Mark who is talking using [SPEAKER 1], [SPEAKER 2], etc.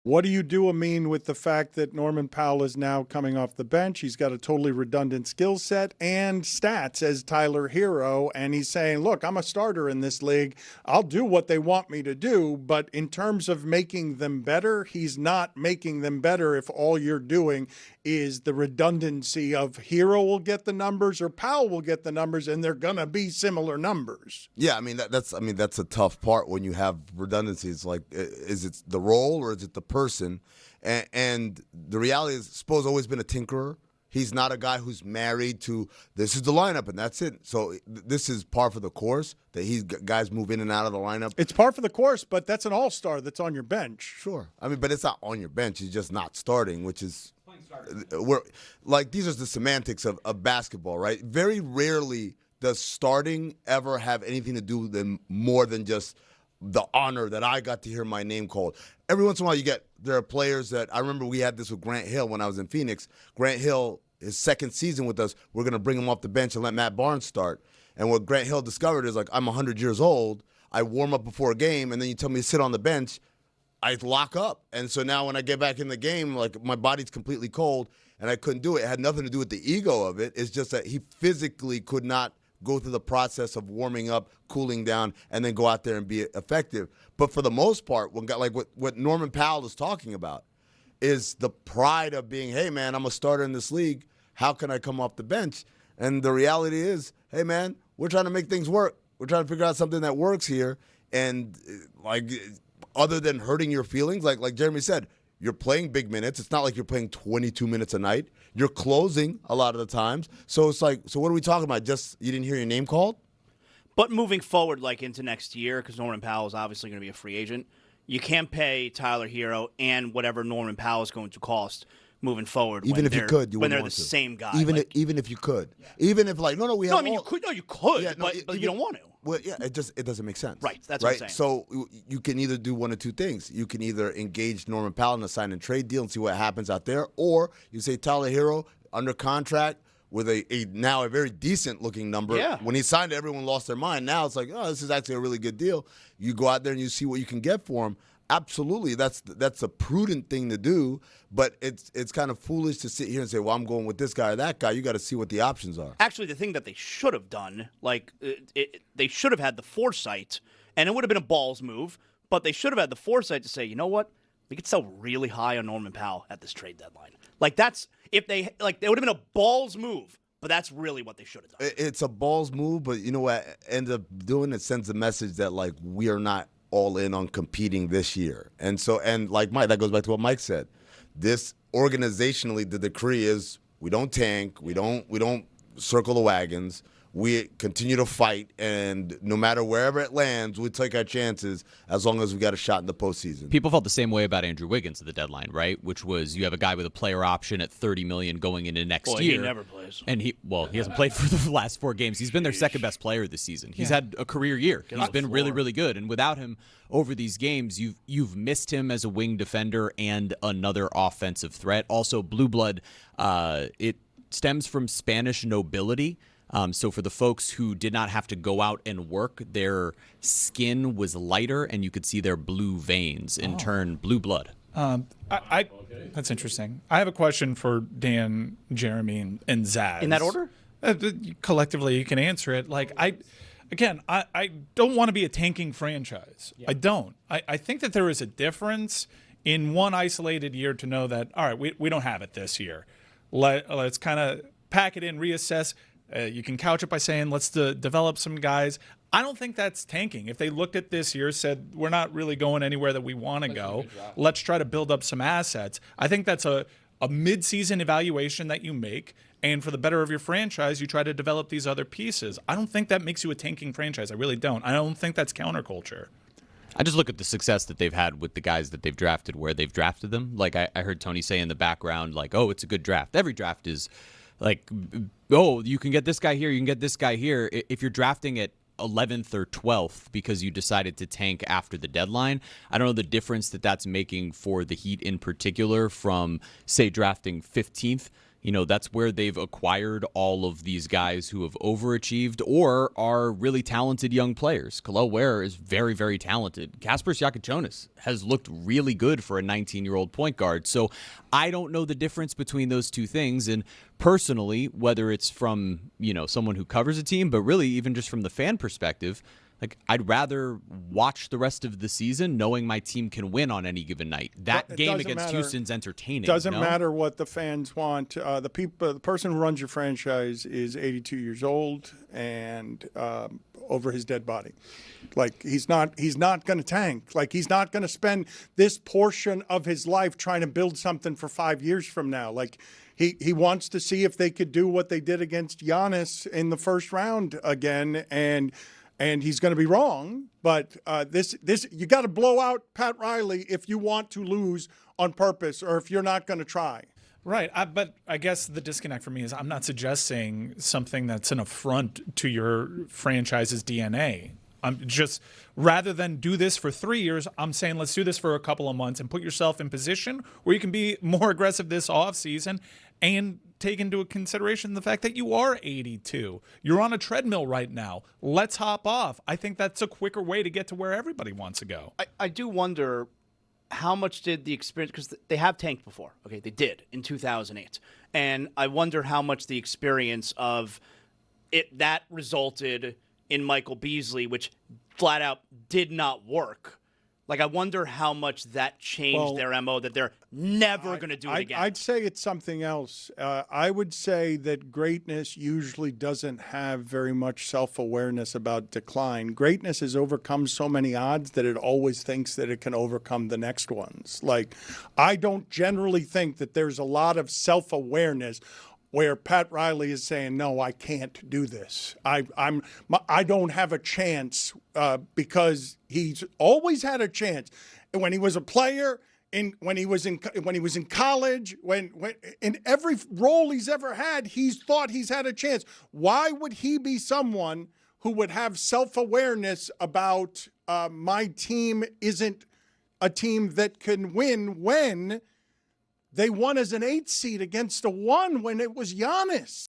[SPEAKER 1] What do you do, Amin, with the fact that Norman Powell is now coming off the bench? He's got a totally redundant skill set and stats as Tyler Herro, and he's saying, look, I'm a starter in this league. I'll do what they want me to do, but in terms of making them better, he's not making them better if all you're doing is the redundancy of Herro will get the numbers or Powell will get the numbers, and they're going to be similar numbers.
[SPEAKER 2] Yeah, that's a tough part when you have redundancies. Like, is it the role or is it the person? And the reality is, Spo's always been a tinkerer. He's not a guy who's married to this is the lineup and that's it. So this is par for the course that guys move in and out of the lineup.
[SPEAKER 1] It's par for the course, but that's an all-star that's on your bench.
[SPEAKER 2] Sure. But it's not on your bench. He's just not starting, which is these are the semantics of basketball, right? Very rarely does starting ever have anything to do with more than just the honor that I got to hear my name called. Every once in a while there are players that, I remember we had this with Grant Hill when I was in Phoenix. Grant Hill, his second season with us, we're going to bring him off the bench and let Matt Barnes start. And what Grant Hill discovered is, like, I'm 100 years old, I warm up before a game, and then you tell me to sit on the bench, I lock up. And so now when I get back in the game, like, my body's completely cold, and I couldn't do it. It had nothing to do with the ego of it. It's just that he physically could not go through the process of warming up, cooling down, and then go out there and be effective. But for the most part, what Norman Powell is talking about is the pride of being, hey, man, I'm a starter in this league. How can I come off the bench? And the reality is, hey, man, we're trying to make things work. We're trying to figure out something that works here. And, other than hurting your feelings, like Jeremy said, you're playing big minutes. It's not like you're playing 22 minutes a night. You're closing a lot of the times. So it's like, so what are we talking about? Just you didn't hear your name called?
[SPEAKER 3] But moving forward, like into next year, because Norman Powell is obviously going to be a free agent, you can't pay Tyler Herro and whatever Norman Powell is going to cost moving forward.
[SPEAKER 2] Even if you could, you
[SPEAKER 3] when they're
[SPEAKER 2] want
[SPEAKER 3] the
[SPEAKER 2] to.
[SPEAKER 3] same guy.
[SPEAKER 2] Even if you could. Yeah. Even if
[SPEAKER 3] you could. No, you could. Yeah, but you don't want to.
[SPEAKER 2] Well, yeah, it doesn't make sense.
[SPEAKER 3] Right, that's what I'm saying.
[SPEAKER 2] So you can either do one of two things. You can either engage Norman Powell in a sign and trade deal and see what happens out there, or you say Tyler Herro under contract with a now a very decent looking number.
[SPEAKER 3] Yeah.
[SPEAKER 2] When he signed it, everyone lost their mind. Now it's like, oh, this is actually a really good deal. You go out there and you see what you can get for him. Absolutely, that's a prudent thing to do, but it's kind of foolish to sit here and say, well, I'm going with this guy or that guy. You got to see what the options are.
[SPEAKER 3] Actually, the thing that they should have done, they should have had the foresight, and it would have been a balls move, but they should have had the foresight to say, you know what, we could sell really high on Norman Powell at this trade deadline. It would have been a balls move. But that's really what they should have done.
[SPEAKER 2] It's a balls move, but you know what ends up doing? It sends a message that, like, we are not all in on competing this year. And like Mike, that goes back to what Mike said. This organizationally, the decree is we don't tank, we don't circle the wagons. We continue to fight, and no matter wherever it lands, we take our chances as long as we got a shot in the postseason.
[SPEAKER 4] People felt the same way about Andrew Wiggins at the deadline, right? Which was you have a guy with a player option at $30 million going into next year.
[SPEAKER 3] He never plays.
[SPEAKER 4] And he hasn't played for the last 4 games. He's been their second best player this season. He's had a career year. He's been really, really good. And without him over these games, you've missed him as a wing defender and another offensive threat. Also, blue blood, it stems from Spanish nobility. So for the folks who did not have to go out and work, their skin was lighter, and you could see their blue veins, in turn, blue blood.
[SPEAKER 5] That's interesting. I have a question for Dan, Jeremy, and Zaz.
[SPEAKER 3] In that order?
[SPEAKER 5] Collectively, you can answer it. I don't want to be a tanking franchise. Yeah. I don't. I think that there is a difference in one isolated year to know that, all right, we don't have it this year. Let's kind of pack it in, reassess. You can couch it by saying, let's develop some guys. I don't think that's tanking. If they looked at this year, said, we're not really going anywhere that we want to go, let's try to build up some assets. I think that's a mid-season evaluation that you make, and for the better of your franchise, you try to develop these other pieces. I don't think that makes you a tanking franchise. I really don't. I don't think that's counterculture.
[SPEAKER 4] I just look at the success that they've had with the guys that they've drafted, where they've drafted them. Like I heard Tony say in the background, like, oh, it's a good draft. Every draft is like, oh, you can get this guy here, you can get this guy here. If you're drafting at 11th or 12th because you decided to tank after the deadline, I don't know the difference that's making for the Heat in particular from, say, drafting 15th, That's where they've acquired all of these guys who have overachieved or are really talented young players. Kel'el Ware is very, very talented. Kasper Siakachonis has looked really good for a 19-year-old point guard. So I don't know the difference between those two things. And personally, whether it's from, someone who covers a team, but really even just from the fan perspective, I'd rather watch the rest of the season knowing my team can win on any given night. That game against Houston's entertaining.
[SPEAKER 1] Doesn't matter what the fans want. The person who runs your franchise is 82 years old and over his dead body. He's not going to tank. He's not going to spend this portion of his life trying to build something for 5 years from now. He wants to see if they could do what they did against Giannis in the first round again, and he's going to be wrong, but this you got to blow out Pat Riley if you want to lose on purpose or if you're not going to try.
[SPEAKER 5] Right, but I guess the disconnect for me is I'm not suggesting something that's an affront to your franchise's DNA. I'm just, rather than do this for 3 years, I'm saying let's do this for a couple of months and put yourself in position where you can be more aggressive this offseason and take into consideration the fact that you are 82. You're on a treadmill right now. Let's hop off. I think that's a quicker way to get to where everybody wants to go.
[SPEAKER 3] I do wonder how much did the experience, because they have tanked before. Okay, they did in 2008. And I wonder how much the experience of it that resulted in Michael Beasley, which flat out did not work. I wonder how much that changed their MO, that they're never going to do it again.
[SPEAKER 1] I'd say it's something else. I would say that greatness usually doesn't have very much self-awareness about decline. Greatness has overcome so many odds that it always thinks that it can overcome the next ones. I don't generally think that there's a lot of self-awareness where Pat Riley is saying, no, I can't do this. I don't have a chance because he's always had a chance. When he was a player, when he was in college, when in every role he's ever had, he's thought he's had a chance. Why would he be someone who would have self-awareness about my team isn't a team that can win when they won as an 8 seed against a 1 when it was Giannis?